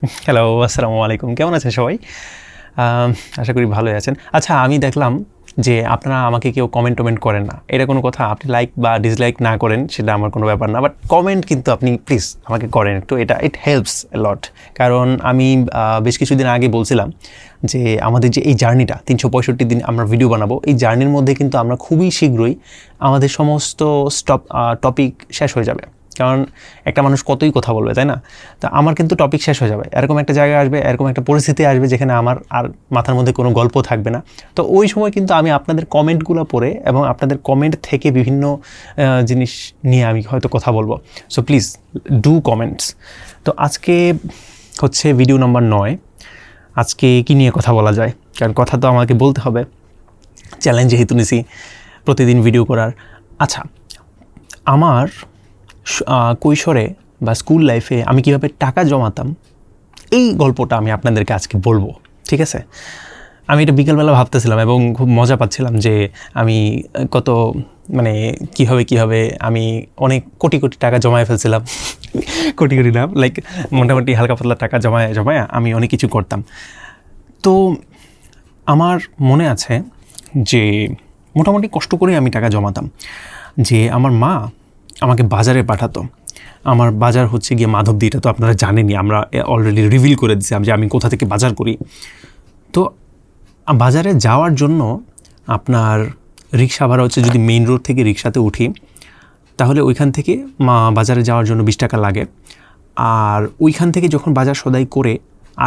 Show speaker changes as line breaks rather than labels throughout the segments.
Hello, আসসালামু আলাইকুম। কেমন আছেন সবাই? আশা করি ভালোই আছেন। আচ্ছা, আমি দেখলাম যে আপনারা আমাকে কেউ কমেন্ট করেন না। এটা কোনো কথা? আপনি লাইক বা ডিসলাইক না করেন সেটা আমার কোনো ব্যাপার না। বাট কমেন্ট কিন্তু আপনি প্লিজ আমাকে করেন একটু। ইট হেল্পস এ লট। কারণ আমি বেশ কিছুদিন আগে বলছিলাম যে আমাদের যে এই জার্নিটা ৩৬৫ দিন আমরা ভিডিও বানাবো, এই জার্নির মধ্যে কিন্তু আমরা খুবই শীঘ্রই আমাদের সমস্ত টপিক শেষ হয়ে যাবে। কারণ একটা মানুষ কতই কথা বলবে, তাই না? তো আমার কিন্তু টপিক শেষ হয়ে যাবে, এরকম একটা জায়গায় আসবে, এরকম একটা পরিস্থিতি আসবে যেখানে আমার আর মাথার মধ্যে কোনো গল্প থাকবে না। তো ওই সময় কিন্তু আমি আপনাদের কমেন্টগুলো পড়ে এবং আপনাদের কমেন্ট থেকে বিভিন্ন জিনিস নিয়ে আমি হয়তো কথা বলবো। So please do comments. তো আজকে হচ্ছে ভিডিও নাম্বার 9। আজকে কী নিয়ে কথা বলা যায়? কারণ কথা তো আমাকে বলতে হবে, চ্যালেঞ্জ যেহেতু নিছি প্রতিদিন ভিডিও করার। আচ্ছা, আমার কৈশোরে বা স্কুল লাইফে আমি কীভাবে টাকা জমাতাম, এই গল্পটা আমি আপনাদেরকে আজকে বলবো, ঠিক আছে? আমি এটা বিকেলবেলা ভাবতেছিলাম এবং খুব মজা পাচ্ছিলাম যে আমি কত কীভাবে আমি অনেক কোটি টাকা জমায়ে ফেলছিলাম। কোটি না, লাইক মোটামুটি হালকা পাতলা টাকা জমায় আমি অনেক কিছু করতাম। তো আমার মনে আছে যে মোটামুটি কষ্ট করে আমি টাকা জমাতাম। যে আমার মা আমাকে বাজারে পাঠাতো। আমার বাজার হচ্ছে গিয়ে মাধবদী, এটা তো আপনারা জানেনই, আমরা অলরেডি রিভিল করে দিয়েছিলাম যে আমি কোথা থেকে বাজার করি। তো বাজারে যাওয়ার জন্য আপনার রিক্সা ভাড়া হচ্ছে, যদি মেইন রোড থেকে রিক্সাতে উঠি তাহলে ওইখান থেকে বাজারে যাওয়ার জন্য 20 টাকা লাগে। আর ওইখান থেকে যখন বাজার সদাই করে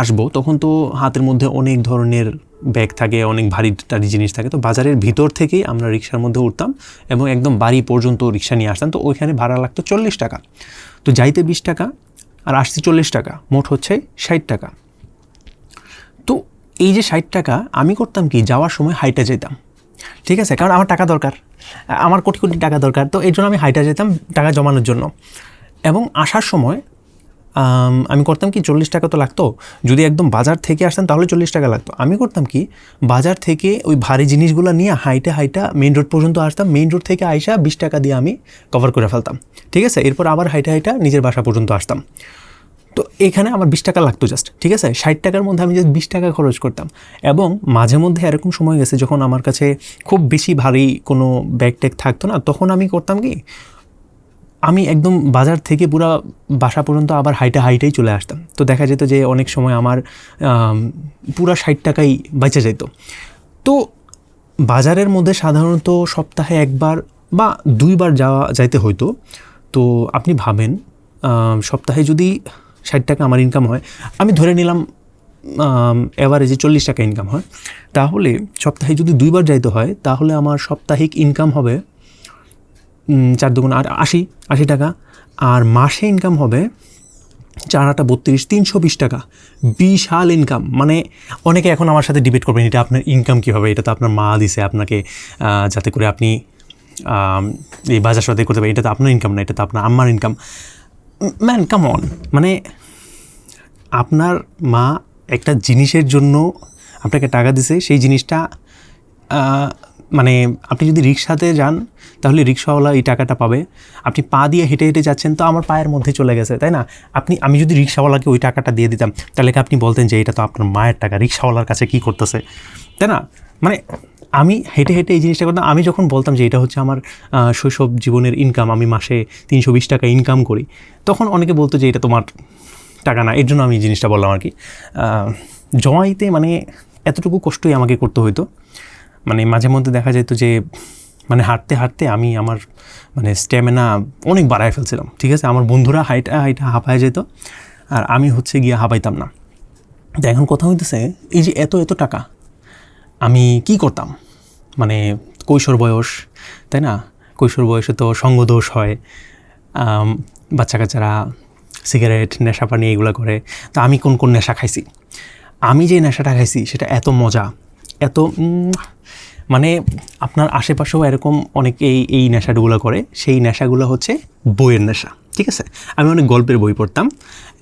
আসবো তখন তো হাতের মধ্যে অনেক ধরনের ব্যাগ থাকে, অনেক ভারী জিনিস থাকে। তো বাজারের ভিতর থেকেই আমরা রিক্সার মধ্যে উঠতাম এবং একদম বাড়ি পর্যন্ত রিক্সা নিয়ে আসতাম। তো ওইখানে ভাড়া লাগতো 40 টাকা। তো যাইতে 20 টাকা আর আসতে 40 টাকা, মোট হচ্ছে 60 টাকা। তো এই যে 60 টাকা আমি করতাম কি, যাওয়ার সময় হাইটা যেতাম, ঠিক আছে? কারণ আমার টাকা দরকার, আমার কোটি টাকা দরকার। তো এই জন্য আমি হাইটা যেতাম টাকা জমানোর জন্য। এবং আসার সময় আমি করতাম কি, 40 টাকা তো লাগতো, যদি একদম বাজার থেকে আসতাম তাহলে 40 টাকা লাগতো। আমি করতাম কি, বাজার থেকে ওই ভারী জিনিসগুলো নিয়ে হাইটা মেইন রোড পর্যন্ত আসতাম। মেইন রোড থেকে আইসা 20 টাকা দিয়ে আমি কভার করে ফেলতাম, ঠিক আছে? এরপর আবার হাইটা নিজের বাসা পর্যন্ত আসতাম। তো এখানে আমার 20 টাকা লাগতো জাস্ট, ঠিক আছে? 60 টাকার মধ্যে আমি জাস্ট 20 টাকা খরচ করতাম। এবং মাঝে মধ্যে এরকম সময় গেছে যখন আমার কাছে খুব বেশি ভারী কোনো ব্যাগ ট্যাগ থাকতো না, তখন আমি করতাম কি, আমি একদম বাজার থেকে পুরো বাসা পর্যন্ত আবার হাইটাই চলে আসতাম। তো দেখা যেত যে অনেক সময় আমার পুরা 60 টাকাই বেঁচে যেত। তো বাজারের মধ্যে সাধারণত সপ্তাহে একবার বা 2বার যাইতে হইতো। তো আপনি ভাবেন, সপ্তাহে যদি 60 টাকা আমার ইনকাম হয়, আমি ধরে নিলাম অ্যাভারেজে 40 টাকা ইনকাম হয়, তাহলে সপ্তাহে যদি 2বার যাইতে হয় তাহলে আমার সাপ্তাহিক ইনকাম হবে 4 দুগুণ 80 টাকা। আর মাসে ইনকাম হবে 4 8 32, 320 টাকা। বিশাল ইনকাম। মানে অনেকে এখন আমার সাথে ডিবেট করবেন, এটা আপনার ইনকাম কীভাবে? এটা তো আপনার মা দিছে আপনাকে যাতে করে আপনি এই বাজার সদাই করতে পারেন। এটা তো আপনার ইনকাম না, এটা তো আপনার আম্মার ইনকাম। ম্যান কাম অন, মানে আপনার মা একটা জিনিসের জন্য আপনাকে টাকা দিছে, সেই জিনিসটা মানে আপনি যদি রিক্সাতে যান তাহলে রিক্সাওয়ালা এই টাকাটা পাবে। আপনি পা দিয়ে হেঁটে যাচ্ছেন, তো আমার পায়ের মধ্যে চলে গেছে, তাই না? আমি যদি রিক্সাওয়ালাকে ওই টাকাটা দিয়ে দিতাম তাহলে কি আপনি বলতেন যে এটা তো আপনার মায়ের টাকা, রিক্সাওয়ালার কাছে কী করতেছে, তাই না? মানে আমি হেঁটে এই জিনিসটা করতাম। আমি যখন বলতাম যে এটা হচ্ছে আমার শৈশব জীবনের ইনকাম, আমি মাসে 320 টাকা ইনকাম করি, তখন অনেকে বলতো যে এটা তোমার টাকা না। এর জন্য আমি এই জিনিসটা বললাম আর কি। জমাইতে মানে এতটুকু কষ্টই আমাকে করতে হইতো। মানে মাঝে মধ্যে দেখা যেত যে মানে হাঁটতে আমি আমার স্ট্যামিনা অনেক বাড়ায় ফেলছিলাম, ঠিক আছে? আমার বন্ধুরা হাইটা হাঁপায় যেত আর আমি হচ্ছে গিয়ে হাঁপাইতাম না। তো এখন কথা হইতেছে, এই যে এত টাকা আমি কি করতাম? মানে কৈশোর বয়স, তাই না? কৈশোর বয়সে তো সঙ্গদোষ হয়, বাচ্চা কাচ্চারা সিগারেট, নেশা পানি এগুলো করে। তো আমি কোন নেশা খাইছি? আমি যে নেশাটা খাইছি সেটা এত মজা, এত মানে আপনার আশেপাশেও এরকম অনেকে এই নেশাগুলো করে। সেই নেশাগুলো হচ্ছে বইয়ের নেশা, ঠিক আছে? আমি অনেক গল্পের বই পড়তাম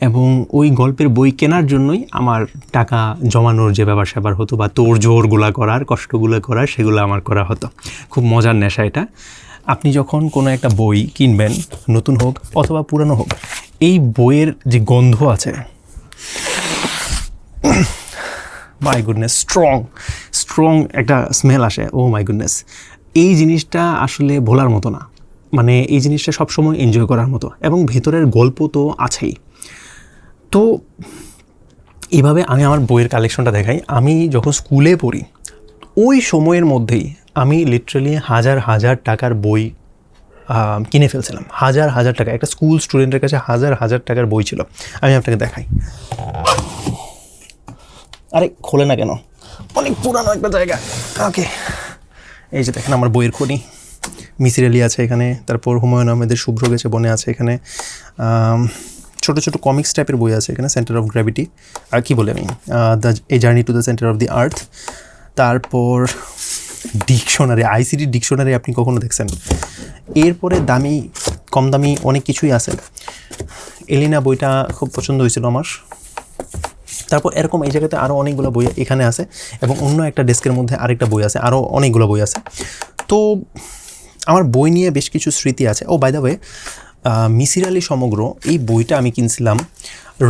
এবং ওই গল্পের বই কেনার জন্যই আমার টাকা জমানোর যে ব্যাপার স্যাপার হতো বা তোড়জোড়গুলো করার, কষ্টগুলো করার, সেগুলো আমার করা হতো। খুব মজার নেশা এটা। আপনি যখন কোনো একটা বই কিনবেন, নতুন হোক অথবা পুরানো হোক, এই বইয়ের যে গন্ধ আছে, মাই গুডনেস, স্ট্রং একটা স্মেল আসে। ও মাই গুডনেস, এই জিনিসটা আসলে ভোলার মতো না, মানে এই জিনিসটা সবসময় এনজয় করার মতো, এবং ভেতরের গল্প তো আছেই। তো এইভাবে আমি আমার বইয়ের কালেকশনটা দেখাই। আমি যখন স্কুলে পড়ি ওই সময়ের মধ্যেই আমি লিটারালি হাজার টাকার বই কিনে ফেলছিলাম। হাজার টাকা, একটা স্কুল স্টুডেন্টের কাছে হাজার টাকার বই ছিল। আমি আপনাকে দেখাই। আরে খোলে না কেন, অনেক পুরানো একটা জায়গা। ওকে, এই যে দেখেন আমার বইয়ের খনি। মিসির আলী আছে এখানে, তারপর হুমায়ুন আহমেদের শুভ্র গেছে বনে আছে এখানে, ছোটো কমিক্স টাইপের বই আছে এখানে, সেন্টার অফ গ্র্যাভিটি, আর কি বলে আমি, a journey to the centre of the earth. তারপর ডিকশনারি, আইসিটি ডিকশনারি আপনি কখনো দেখছেন? এরপরে কম দামি অনেক কিছুই আছে। এলিনা বইটা খুব পছন্দ হয়েছিল আমার। তারপর এরকম এই জায়গাতে আরও অনেকগুলো বই এখানে আছে, এবং অন্য একটা ডেস্কের মধ্যে আরেকটা বই আছে, আরও অনেকগুলো বই আছে। তো আমার বই নিয়ে বেশ কিছু স্মৃতি আছে। Oh by the way, Misir Ali সমগ্র এই বইটা আমি কিনছিলাম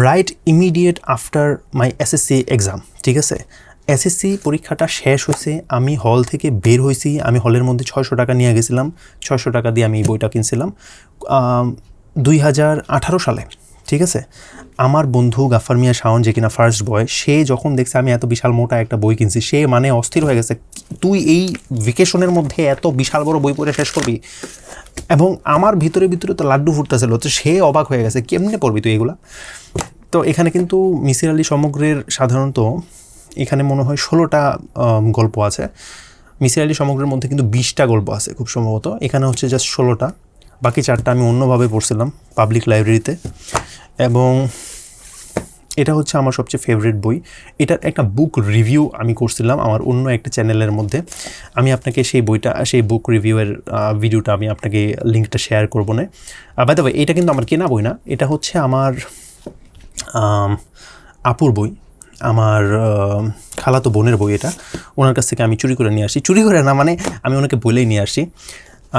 right immediate after my SSC exam. ঠিক আছে, এসএসসি পরীক্ষাটা শেষ হয়েছে, আমি হল থেকে বের হয়েছি, আমি হলের মধ্যে 600 টাকা নিয়ে গেছিলাম, 600 টাকা দিয়ে আমি এই বইটা কিনছিলাম 2018 সালে। ঠিক আছে, আমার বন্ধু গাফার মিয়া শাওন, যে কিনা ফার্স্ট বয়, সে যখন দেখছে আমি এত বিশাল মোটা একটা বই কিনছি, সে মানে অস্থির হয়ে গেছে, তুই এই ভেকেশনের মধ্যে এত বিশাল বড় বই পড়ে শেষ করবি। এবং আমার ভিতরে তো লাড্ডু ফুটতেছিল, তো সে অবাক হয়ে গেছে, কেমনে পড়বি তুই এগুলা। তো এখানে কিন্তু মিসির আলী সমগ্রের সাধারণত এখানে মনে হয় 16টা গল্প আছে। মিসির আলী সমগ্রের মধ্যে কিন্তু 20টা গল্প আছে খুব সম্ভবত, এখানে হচ্ছে জাস্ট 16টা, বাকি 4টা আমি অন্যভাবে পড়ছিলাম পাবলিক লাইব্রেরিতে। এবং এটা হচ্ছে আমার সবচেয়ে ফেভারিট বই। এটার একটা বুক রিভিউ আমি করছিলাম আমার অন্য একটা চ্যানেলের মধ্যে। আমি আপনাকে সেই বুক রিভিউয়ের ভিডিওটা আমি আপনাকে লিঙ্কটা শেয়ার করবো না। বাই দ্য ওয়ে, এটা কিন্তু আমার কেনা বই না, এটা হচ্ছে আমার আপুর বই, আমার খালাতো বোনের বই। এটা ওনার কাছ থেকে আমি চুরি করে নিয়ে আসি, চুরি করে না মানে আমি ওনাকে বলেই নিয়ে আসি।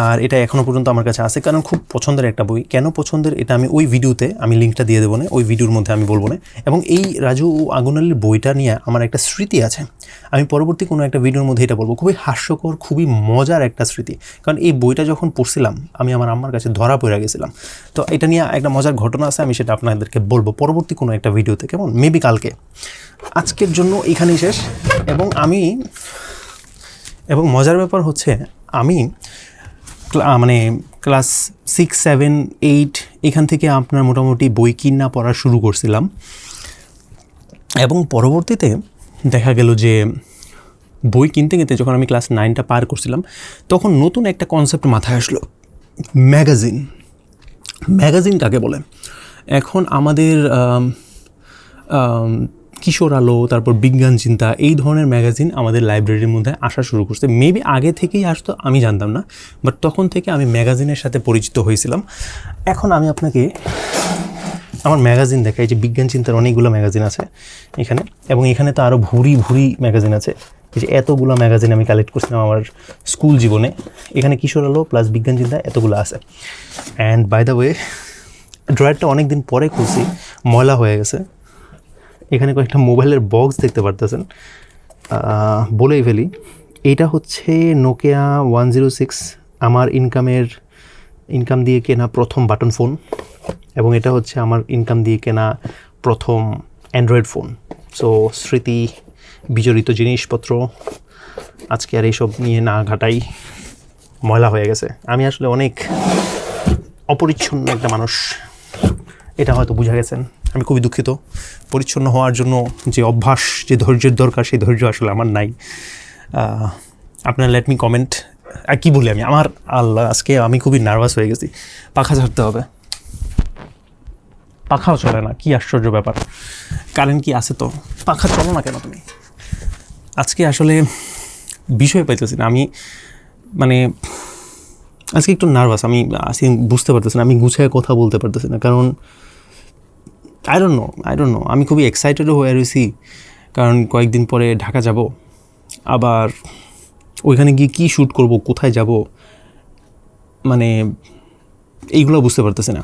আর এটা এখনও পর্যন্ত আমার কাছে আছে, কারণ খুব পছন্দের একটা বই। কেন পছন্দের এটা আমি ওই ভিডিওতে আমি লিঙ্কটা দিয়ে দেবো না, ওই ভিডিওর মধ্যে আমি বলবো না। এবং এই রাজু ও আগুন আলীর বইটা নিয়ে আমার একটা স্মৃতি আছে, আমি পরবর্তী কোনো একটা ভিডিওর মধ্যে এটা বলবো। খুবই হাস্যকর, খুবই মজার একটা স্মৃতি, কারণ এই বইটা যখন পড়ছিলাম আমি আমার আম্মার কাছে ধরা পড়ে গেছিলাম। তো এটা নিয়ে একটা মজার ঘটনা আছে, আমি সেটা আপনাদেরকে বলবো পরবর্তী কোনো একটা ভিডিওতে, কেমন, মেবি কালকে। আজকের জন্য এখানেই শেষ। এবং মজার ব্যাপার হচ্ছে আমি মানে ক্লাস 6, 7, 8 এখান থেকে আপনার মোটামুটি বই কিনা পড়া শুরু করছিলাম। এবং পরবর্তীতে দেখা গেল যে বই কিনতে যখন আমি ক্লাস 9টা পার করছিলাম, তখন নতুন একটা কনসেপ্ট মাথায় আসলো, ম্যাগাজিন কাকে বলে। এখন আমাদের কিশোর আলো, তারপর বিজ্ঞান চিন্তা, এই ধরনের ম্যাগাজিন আমাদের লাইব্রেরির মধ্যে আসা শুরু করছে। মেবি আগে থেকেই আসতো, আমি জানতাম না, বাট তখন থেকে আমি ম্যাগাজিনের সাথে পরিচিত হয়েছিলাম। এখন আমি আপনাকে আমার ম্যাগাজিন দেখাই, যে বিজ্ঞান চিন্তার অনেকগুলো ম্যাগাজিন আছে এখানে, এবং এখানে তো আরও ভুরি ম্যাগাজিন আছে। এই যে এতগুলো ম্যাগাজিন আমি কালেক্ট করছিলাম আমার স্কুল জীবনে। এখানে কিশোর আলো প্লাস বিজ্ঞান চিন্তা এতগুলো আছে। অ্যান্ড বাই দ্য ওয়ে, ড্রয়ারটা অনেক দিন পরে খুলছি, ময়লা হয়ে গেছে। এখানে কয়েকটা মোবাইলের বক্স দেখতে পারতেছেন, বলেই ফেলি। এইটা হচ্ছে নোকিয়া 106, আমার ইনকাম দিয়ে কেনা প্রথম বাটন ফোন, এবং এটা হচ্ছে আমার ইনকাম দিয়ে কেনা প্রথম অ্যান্ড্রয়েড ফোন। সো স্মৃতি বিজড়িত জিনিসপত্র আজকে আর এইসব নিয়ে না ঘাটাই, ময়লা হয়ে গেছে। আমি আসলে অনেক অপরিচ্ছন্ন একটা মানুষ, এটা হয়তো বুঝা গেছেন। আমি খুবই দুঃখিত, পরিচ্ছন্ন হওয়ার জন্য যে অভ্যাস, যে ধৈর্যের দরকার, সেই ধৈর্য আসলে আমার নাই। আপনারা লেট মি কমেন্ট। আর কী বলি আমার আল্লাহ, আজকে আমি খুবই নার্ভাস হয়ে গেছি। পাখা ছাড়তে হবে, পাখাও চলে না, কি আশ্চর্য ব্যাপার। কারেন্ট কি আছে তো, পাখা চলো না কেন তুমি? আজকে আসলে বিষয় পাইতেছি না আমি, মানে আজকে একটু নার্ভাস আমি আজকে, বুঝতে পারতেছি না, আমি গুছিয়ে কথা বলতে পারতেছি না, কারণ আই ডোন্ট নো আমি খুবই এক্সাইটেডও হয়ে রয়েছি, কারণ কয়েকদিন পরে ঢাকা যাব, আবার ওইখানে গিয়ে কী শ্যুট করব, কোথায় যাব, মানে এইগুলো বুঝতে পারতেছি না।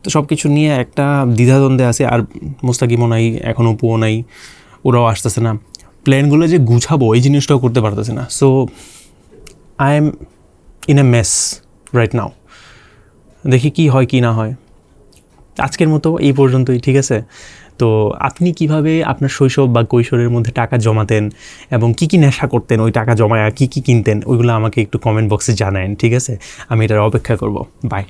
তো সব কিছু নিয়ে একটা দ্বিধাদ্বন্দ্বে আছে। আর মুস্তাকিমও নাই, এখনও পুও নাই, ওরাও আসতেছে না। প্ল্যানগুলো যে গুছাবো এই জিনিসটাও করতে পারতেছি না। So I am in a mace right now. দেখি কি হয় কি না হয়। আজকের মতো এই পর্যন্তই, ঠিক আছে? তো আপনি কিভাবে আপনার শৈশব বা কৈশোরের মধ্যে টাকা জমাতেন এবং কি কি নেশা করতেন ওই টাকা জমায়, কি কি কিনতেন, ওইগুলো আমাকে একটু কমেন্ট বক্সে জানান, ঠিক আছে? আমি এটার অপেক্ষা করব। বাই।